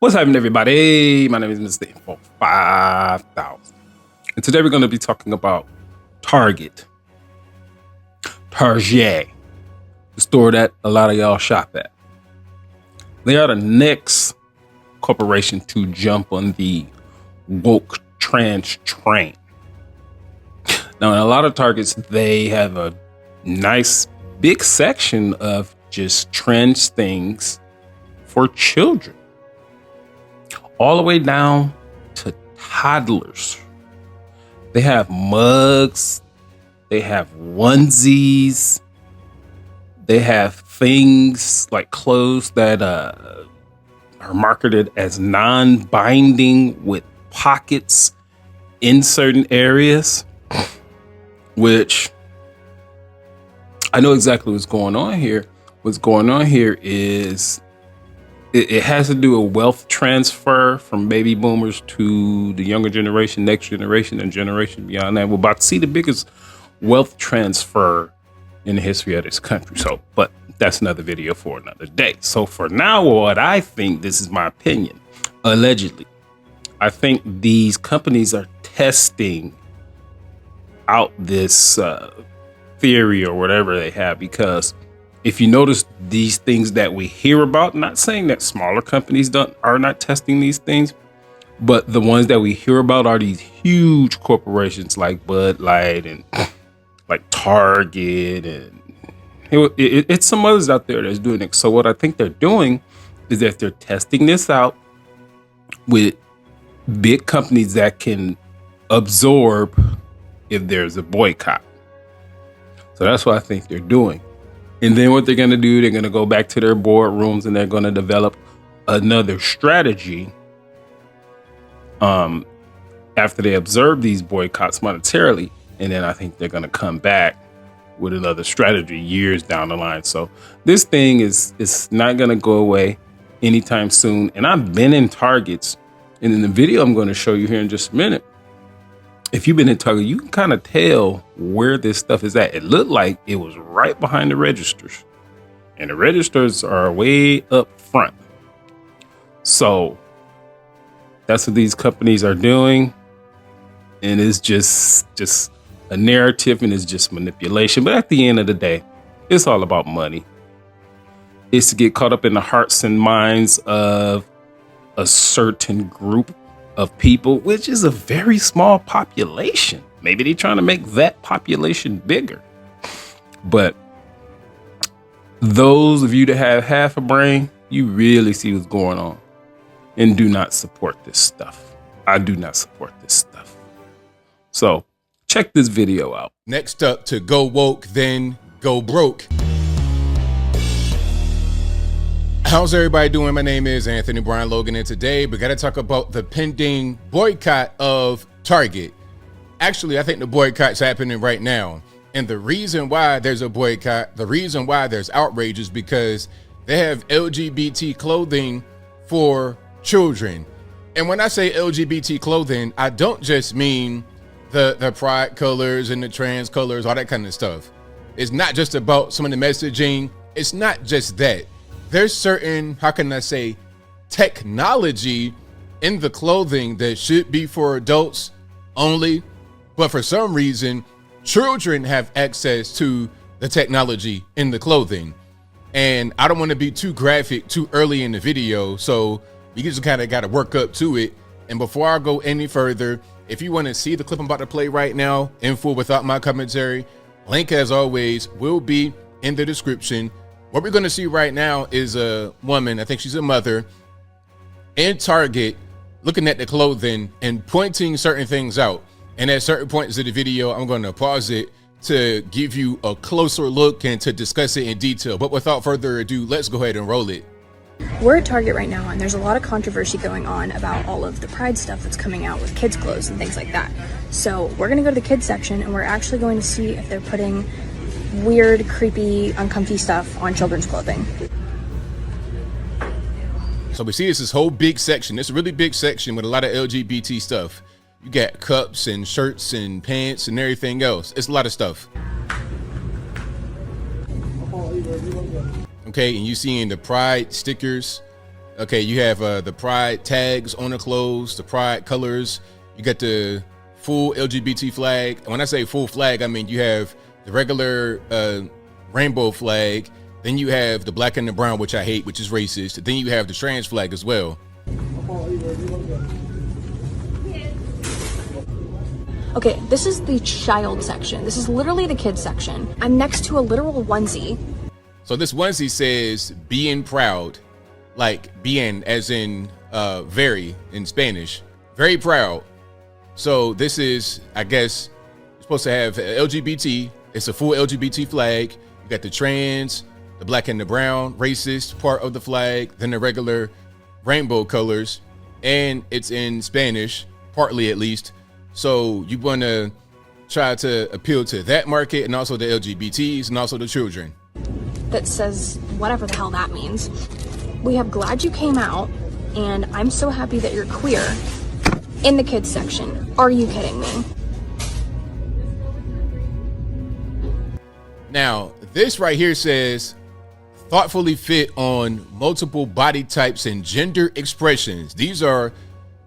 What's happening, everybody? My name is Mr. Info 5000. And today we're going to be talking about Target. Target, the store that a lot of y'all shop at. They are the next corporation to jump on the woke trans train. Now, in a lot of Targets, they have a nice big section of just trans things for children, all the way down to toddlers. They have mugs, they have onesies, they have things like clothes that are marketed as non-binding with pockets in certain areas, which I know exactly what's going on here. What's going on here is it has to do with wealth transfer from baby boomers to the younger generation, next generation, and generation beyond that. We're about to see the biggest wealth transfer in the history of this country. But that's another video for another day. So for now, what I think, this is my opinion, allegedly, I think these companies are testing out this theory or whatever they have, because if you notice these things that we hear about, not saying that smaller companies are not testing these things, but the ones that we hear about are these huge corporations like Bud Light and like Target, and it's some others out there that's doing it. So what I think they're doing is that they're testing this out with big companies that can absorb if there's a boycott. So that's what I think they're doing. And then what they're going to do, they're going to go back to their boardrooms and they're going to develop another strategy after they observe these boycotts monetarily. And then I think they're going to come back with another strategy years down the line. So this thing is not going to go away anytime soon. And I've been in Targets, and in the video I'm going to show you here in just a minute, if you've been in Target, you can kind of tell where this stuff is at. It looked like it was right behind the registers, and the registers are way up front. So that's what these companies are doing. And it's just a narrative, and it's just manipulation. But at the end of the day, it's all about money. It's to get caught up in the hearts and minds of a certain group of people, which is a very small population. Maybe they're trying to make that population bigger. But those of you that have half a brain, you really see what's going on and do not support this stuff. I do not support this stuff. So check this video out. Next up, to go woke, then go broke. How's everybody doing? My name is Anthony Brian Logan, and today we got to talk about the pending boycott of Target. Actually, I think the boycott's happening right now. And the reason why there's a boycott, the reason why there's outrage, is because they have LGBT clothing for children. And when I say LGBT clothing, I don't just mean the pride colors and the trans colors, all that kind of stuff. It's not just about some of the messaging. It's not just that. There's certain, how can I say, technology in the clothing that should be for adults only, but for some reason, children have access to the technology in the clothing. And I don't want to be too graphic too early in the video, so you just kind of got to work up to it. And before I go any further, if you want to see the clip I'm about to play right now in full without my commentary, link as always will be in the description. What we're going to see right now is a woman, I think she's a mother, in Target looking at the clothing and pointing certain things out. And at certain points of the video, I'm going to pause it to give you a closer look and to discuss it in detail. But without further ado, let's go ahead and roll it. We're at Target right now, and there's a lot of controversy going on about all of the Pride stuff that's coming out with kids' clothes and things like that. So we're going to go to the kids section, and we're actually going to see if they're putting weird, creepy, uncomfy stuff on children's clothing. So we see this whole big section. It's a really big section with a lot of LGBT stuff. You got cups and shirts and pants and everything else. It's a lot of stuff. Okay, and you seeing the Pride stickers Okay, you have the pride tags on the clothes, the pride colors. You got the full LGBT flag. And when I say full flag, I mean you have the regular rainbow flag. Then you have the black and the brown, which I hate, which is racist. Then you have the trans flag as well. Okay, this is the child section. This is literally the kids section. I'm next to a literal onesie. So this onesie says "being proud," like "bien" as in very in Spanish, very proud. So this is, I guess, you're supposed to have LGBT. It's a full LGBT flag. You got the trans, the black and the brown, racist part of the flag, then the regular rainbow colors, and it's in Spanish, partly at least. So you want to try to appeal to that market and also the LGBTs and also the children. That says whatever the hell that means. We have "glad you came out" and "I'm so happy that you're queer" in the kids section. Are you kidding me? Now, this right here says thoughtfully fit on multiple body types and gender expressions. These are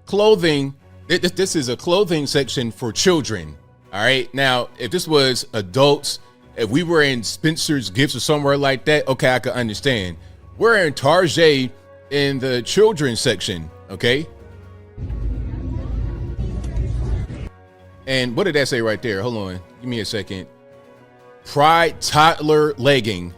clothing. This is a clothing section for children. All right. Now, if this was adults, if we were in Spencer's Gifts or somewhere like that, okay, I could understand. We're in Target in the children's section. Okay. And what did that say right there? Hold on. Give me a second. Pride toddler legging.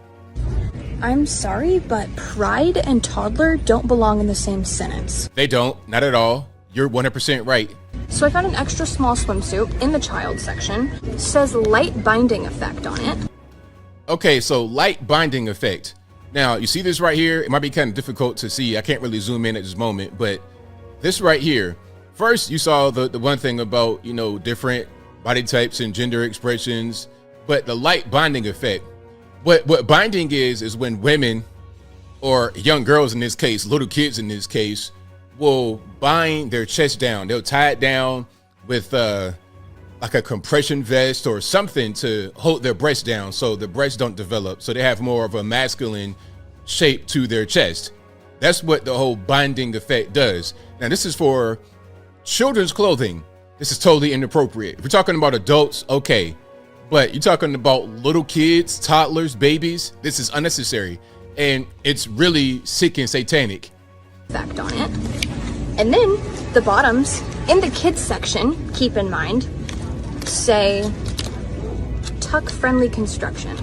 I'm sorry, but pride and toddler don't belong in the same sentence. They don't, not at all. You're 100% right. So I found an extra small swimsuit in the child section. It says light binding effect on it. Okay, so light binding effect. Now, you see this right here? It might be kind of difficult to see. I can't really zoom in at this moment, but this right here. First, you saw the one thing about, you know, different body types and gender expressions, but the light binding effect. What binding is when women, or young girls in this case, little kids in this case, will bind their chest down. They'll tie it down with like a compression vest or something to hold their breasts down so the breasts don't develop, so they have more of a masculine shape to their chest. That's what the whole binding effect does. Now, this is for children's clothing. This is totally inappropriate. If we're talking about adults, okay. But you're talking about little kids, toddlers, babies, this is unnecessary. And it's really sick and satanic. Effect on it. And then the bottoms in the kids section, keep in mind, say tuck friendly construction.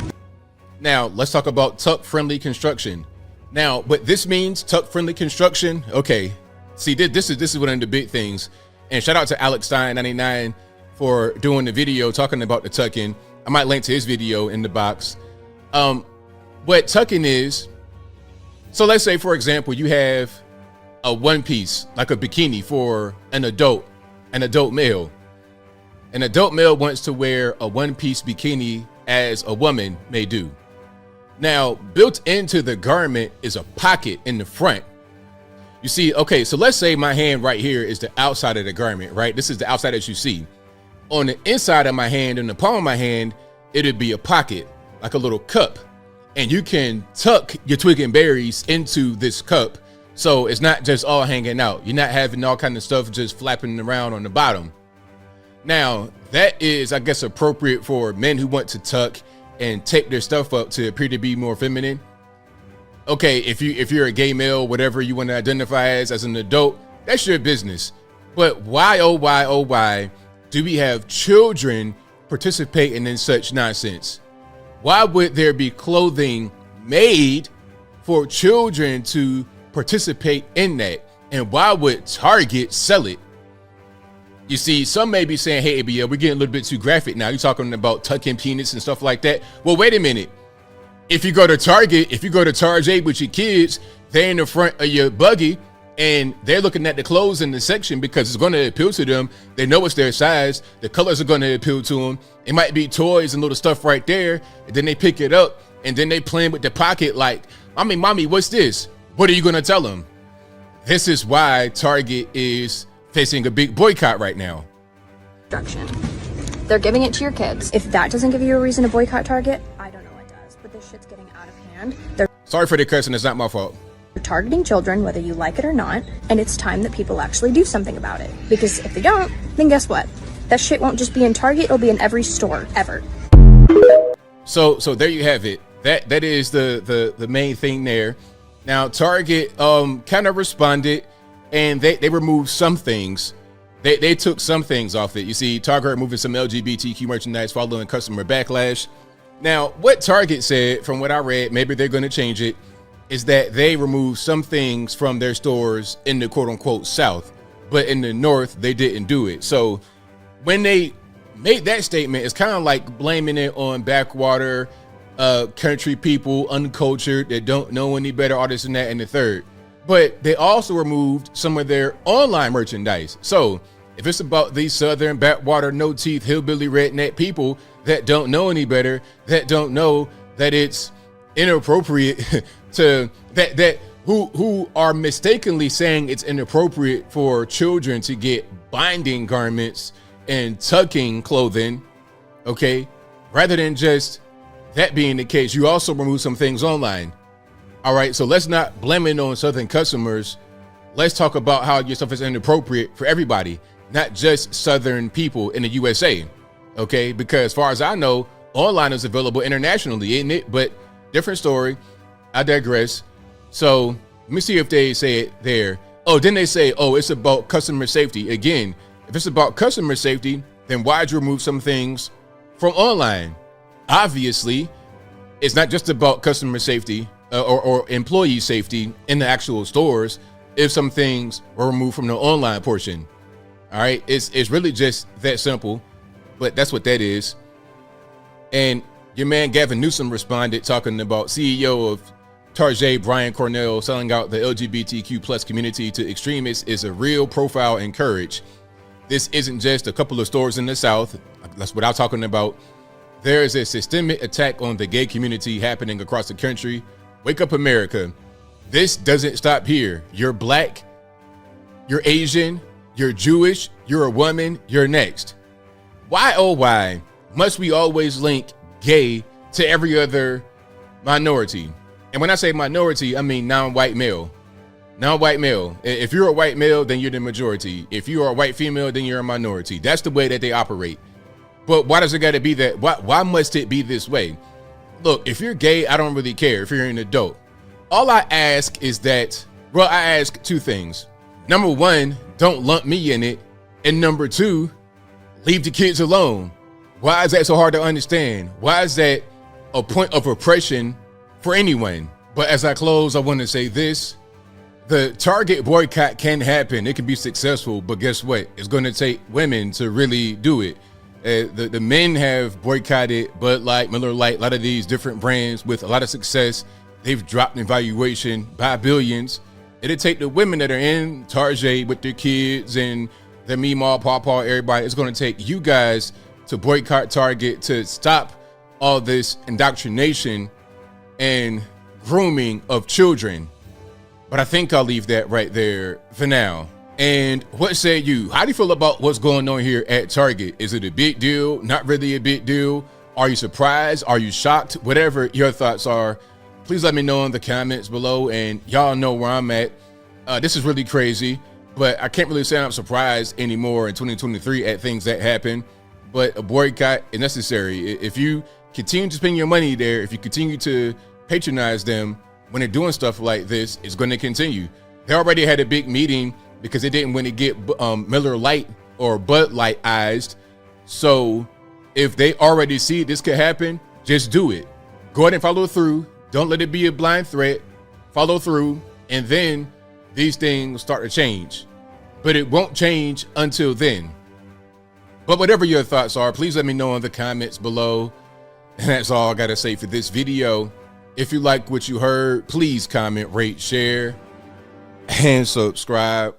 Now, let's talk about tuck friendly construction. Now, what this means, tuck friendly construction, okay. See, this is one of the big things. And shout out to Alex Stein 99 for doing the video talking about the tucking. I might link to his video in the box. What tucking is, so let's say, for example, you have a one piece, like a bikini for an adult male. An adult male wants to wear a one piece bikini as a woman may do. Now, built into the garment is a pocket in the front. You see, okay, so let's say my hand right here is the outside of the garment, right? This is the outside that you see. On the inside of my hand, in the palm of my hand, it'd be a pocket, like a little cup. And you can tuck your twig and berries into this cup, so it's not just all hanging out. You're not having all kind of stuff just flapping around on the bottom. Now, that is, I guess, appropriate for men who want to tuck and tape their stuff up to appear to be more feminine. Okay, if you're a gay male, whatever you want to identify as an adult, that's your business. But why, oh why, do we have children participating in such nonsense? Why would there be clothing made for children to participate in that? And why would Target sell it? You see, some may be saying, hey, ABL, we're getting a little bit too graphic now. You're talking about tucking penis and stuff like that. Well, wait a minute. If you go to Target, with your kids, they're in the front of your buggy and they're looking at the clothes in the section because it's going to appeal to them. They know it's their size. The colors are going to appeal to them. It might be toys and little stuff right there. And then they pick it up and then they playing with the pocket like, mommy, what's this? What are you going to tell them? This is why Target is facing a big boycott right now. They're giving it to your kids. If that doesn't give you a reason to boycott Target, I don't know what does. But this shit's getting out of hand. Sorry for the cursing. It's not my fault. targeting children, whether you like it or not, and it's time that people actually do something about it. Because if they don't, then guess what? That shit won't just be in Target, it'll be in every store ever. So there you have it. That is the main thing there. Now Target kind of responded, and they removed some things. They took some things off it. You see, Target removing some LGBTQ merchandise following customer backlash. Now, what Target said, from what I read, maybe they're going to change it, is that they removed some things from their stores in the quote unquote South, but in the North, they didn't do it. So when they made that statement, it's kind of like blaming it on backwater country people, uncultured, that don't know any better, all this and that and the third. But they also removed some of their online merchandise. So if it's about these southern backwater, no teeth, hillbilly redneck people that don't know any better, that don't know that it's inappropriate to that who are mistakenly saying it's inappropriate for children to get binding garments and tucking clothing, okay, rather than just that being the case, you also remove some things online. All right, so let's not blame it on Southern customers. Let's talk about how your stuff is inappropriate for everybody, not just Southern people in the USA, okay? Because as far as I know, online is available internationally, isn't it? But different story. I digress. So let me see if they say it there. Oh, then they say, oh, it's about customer safety. Again, if it's about customer safety, then why'd you remove some things from online? Obviously, it's not just about customer safety or employee safety in the actual stores if some things were removed from the online portion. All right, it's really just that simple, but that's what that is. And your man Gavin Newsom responded, talking about CEO of Target, Brian Cornell, selling out the LGBTQ plus community to extremists is a real profile and courage. This isn't just a couple of stores in the South. That's what I'm talking about. There is a systemic attack on the gay community happening across the country. Wake up, America. This doesn't stop here. You're black, you're Asian, you're Jewish, you're a woman, you're next. Why, oh why, must we always link gay to every other minority? And when I say minority, I mean non-white male. Non-white male. If you're a white male, then you're the majority. If you are a white female, then you're a minority. That's the way that they operate. But why does it got to be that? Why must it be this way? Look, if you're gay, I don't really care if you're an adult. All I ask is that, well, I ask two things. Number one, don't lump me in it. And number two, leave the kids alone. Why is that so hard to understand? Why is that a point of oppression for anyone? But as I close, I want to say this. The Target boycott can happen. It can be successful, but guess what? It's going to take women to really do it. The men have boycotted Bud Light, Miller Lite, a lot of these different brands with a lot of success. They've dropped in valuation by billions. It'll take the women that are in Target with their kids and their Meemaw, Pawpaw, everybody. It's going to take you guys to boycott Target to stop all this indoctrination and grooming of children. But I think I'll leave that right there for now. And what say you? How do you feel about what's going on here at Target? Is it a big deal? Not really a big deal? Are you surprised? Are you shocked? Whatever your thoughts are, please let me know in the comments below. And y'all know where I'm at. This is really crazy, but I can't really say I'm surprised anymore in 2023 at things that happen. But a boycott is necessary. If you continue to spend your money there, if you continue to patronize them when they're doing stuff like this, it's going to continue. They already had a big meeting because they didn't want to get Miller Lite or Bud Light-ized. So if they already see this could happen, just do it. Go ahead and follow through. Don't let it be a blind threat. Follow through, and then these things start to change. But it won't change until then. But whatever your thoughts are, please let me know in the comments below. And that's all I got to say for this video. If you like what you heard, please comment, rate, share, and subscribe.